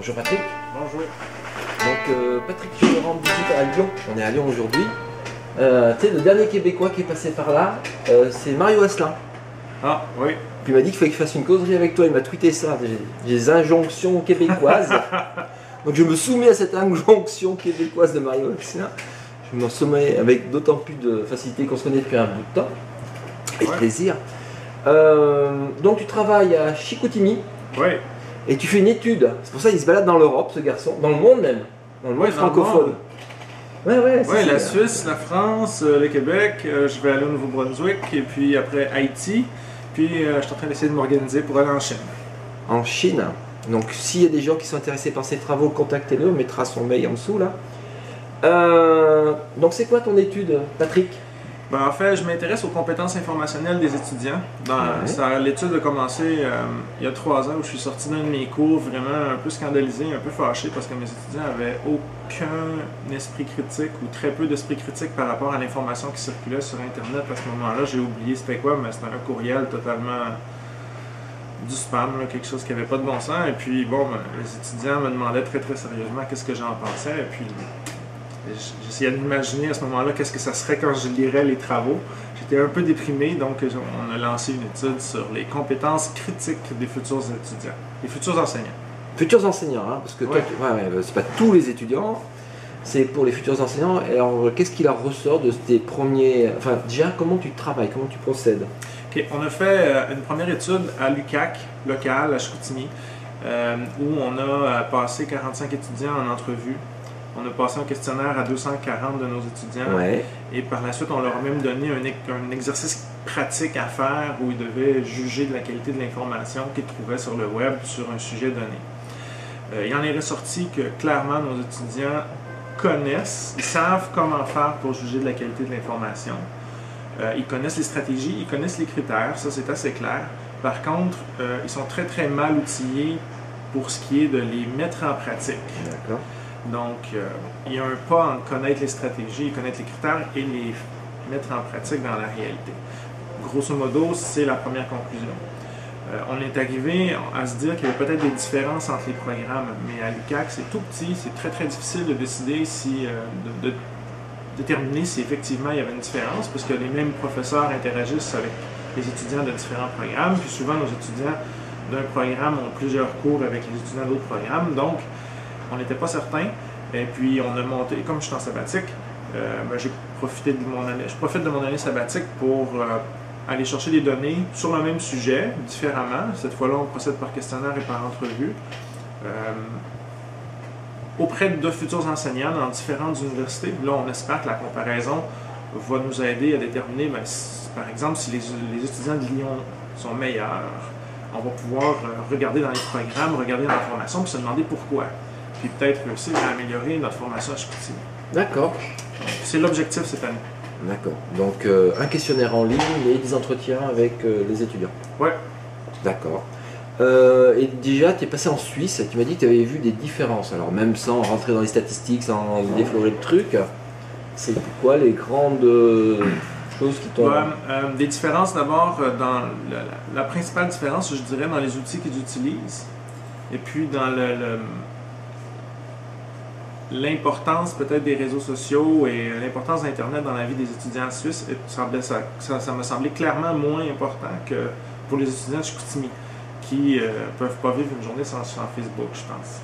Bonjour Patrick. Bonjour. Donc Patrick, je me rends visite à Lyon. On est à Lyon aujourd'hui. Tu sais, le dernier Québécois qui est passé par là, c'est Mario Asselin. Ah, oui. Puis il m'a dit qu'il fallait que je fasse une causerie avec toi. Il m'a tweeté ça, des injonctions québécoises. Donc je me soumets à cette injonction québécoise de Mario Asselin. Je m'en soumets avec d'autant plus de facilité qu'on se connaît depuis un bout de temps. Et de plaisir. Donc tu travailles à Chicoutimi. Oui. Et tu fais une étude. C'est pour ça qu'il se balade dans l'Europe, ce garçon. Dans le monde même. Dans le monde francophone. Ouais, la Suisse, la France, le Québec. Je vais aller au Nouveau-Brunswick. Et puis après Haïti. Puis je suis en train d'essayer de m'organiser pour aller en Chine. En Chine. Donc s'il y a des gens qui sont intéressés par ces travaux, contactez-le. On mettra son mail en dessous là. Donc c'est quoi ton étude, Patrick? Ben, en fait, je m'intéresse aux compétences informationnelles des étudiants. L'étude a commencé il y a 3 ans où je suis sorti d'un de mes cours vraiment un peu scandalisé, un peu fâché parce que mes étudiants n'avaient aucun esprit critique ou très peu d'esprit critique par rapport à l'information qui circulait sur Internet. À ce moment-là, j'ai oublié c'était quoi, mais c'était un courriel totalement du spam, là, quelque chose qui n'avait pas de bon sens. Et puis, bon, ben, les étudiants me demandaient très sérieusement qu'est-ce que j'en pensais. Et puis, j'essayais d'imaginer à ce moment-là qu'est-ce que ça serait quand je lirais les travaux. J'étais un peu déprimé, donc on a lancé une étude sur les compétences critiques des futurs étudiants, des futurs enseignants. Futurs enseignants, hein, parce que toi, c'est pas tous les étudiants, c'est pour les futurs enseignants. Et alors, qu'est-ce qui leur ressort de tes premiers... Enfin, déjà, comment tu travailles, comment tu procèdes? Okay, on a fait une première étude à l'UQAC, locale, à Chicoutimi, où on a passé 45 étudiants en entrevue. On a passé un questionnaire à 240 de nos étudiants et par la suite, on leur a même donné un exercice pratique à faire où ils devaient juger de la qualité de l'information qu'ils trouvaient sur le web sur un sujet donné. Il en est ressorti que clairement, nos étudiants connaissent, ils savent comment faire pour juger de la qualité de l'information. Ils connaissent les stratégies, ils connaissent les critères, ça c'est assez clair. Par contre, ils sont très mal outillés pour ce qui est de les mettre en pratique. D'accord. Donc, il y a un pas entre connaître les stratégies, connaître les critères et les mettre en pratique dans la réalité. Grosso modo, c'est la première conclusion. On est arrivé à se dire qu'il y avait peut-être des différences entre les programmes, mais à l'UQAC, c'est tout petit, c'est très difficile de décider si, de déterminer si effectivement il y avait une différence, parce que les mêmes professeurs interagissent avec les étudiants de différents programmes, puis souvent nos étudiants d'un programme ont plusieurs cours avec les étudiants d'autres programmes, donc on n'était pas certain, et puis on a monté, comme je suis en sabbatique, je profite de mon année sabbatique pour aller chercher des données sur le même sujet, différemment. Cette fois-là, on procède par questionnaire et par entrevue, auprès de futurs enseignants dans différentes universités. Là, on espère que la comparaison va nous aider à déterminer, par exemple, si les étudiants de Lyon sont meilleurs, on va pouvoir regarder dans les programmes, regarder dans la formation, puis se demander pourquoi. Puis peut-être réussir à améliorer notre formation à Chicoutimi. D'accord. C'est l'objectif cette année. D'accord. Donc un questionnaire en ligne et des entretiens avec les étudiants. Ouais. D'accord. Et déjà, tu es passé en Suisse, tu m'as dit que tu avais vu des différences. Alors même sans rentrer dans les statistiques, sans déflorer le truc, c'est quoi les grandes choses qui t'ont... Des différences d'abord, dans la principale différence, je dirais, dans les outils qu'ils utilisent. Et puis dans l'importance peut-être des réseaux sociaux et l'importance d'Internet dans la vie des étudiants suisses, ça m'a semblé clairement moins important que pour les étudiants de Chicoutimi, qui ne peuvent pas vivre une journée sans Facebook, je pense.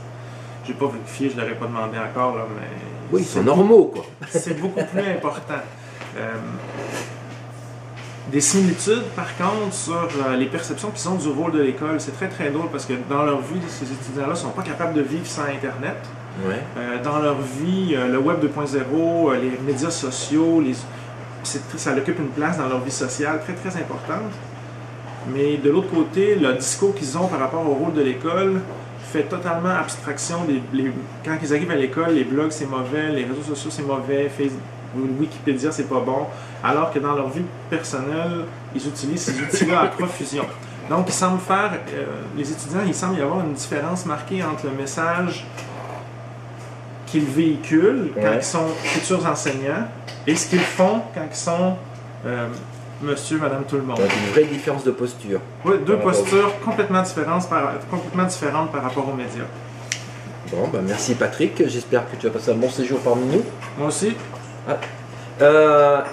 Je n'ai pas vérifié, je ne l'aurais pas demandé encore, là, mais... Oui, c'est normaux, quoi. C'est beaucoup plus important. Des similitudes, par contre, sur les perceptions qui sont du rôle de l'école. C'est très drôle parce que dans leur vie, ces étudiants-là ne sont pas capables de vivre sans Internet. Ouais. Dans leur vie, le Web 2.0, les médias sociaux, ça occupe une place dans leur vie sociale très importante. Mais de l'autre côté, le discours qu'ils ont par rapport au rôle de l'école fait totalement abstraction. Quand ils arrivent à l'école, les blogs c'est mauvais, les réseaux sociaux c'est mauvais, Facebook, Wikipédia c'est pas bon, alors que dans leur vie personnelle, ils utilisent ces outils-là à profusion. Donc, ils semblent faire, les étudiants, il semble y avoir une différence marquée entre le message qu'ils véhiculent quand ils sont futurs enseignants et ce qu'ils font quand ils sont monsieur, madame, tout le monde. Donc une vraie différence de posture. Oui, deux postures complètement différentes par rapport aux médias. Bon, bah merci Patrick, j'espère que tu vas passer un bon séjour parmi nous. Moi aussi.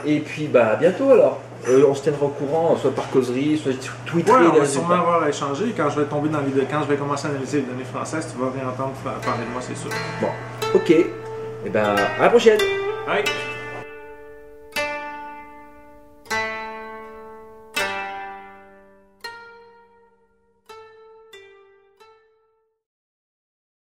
Et puis bah à bientôt alors. On se tiendra au courant, soit par causerie, soit Twitter. Ouais, on va sûrement avoir échangé. Quand je vais tomber dans quand je vais commencer à analyser les données françaises, tu vas réentendre parler de moi, c'est sûr. Bon, ok. Et ben à la prochaine. Bye.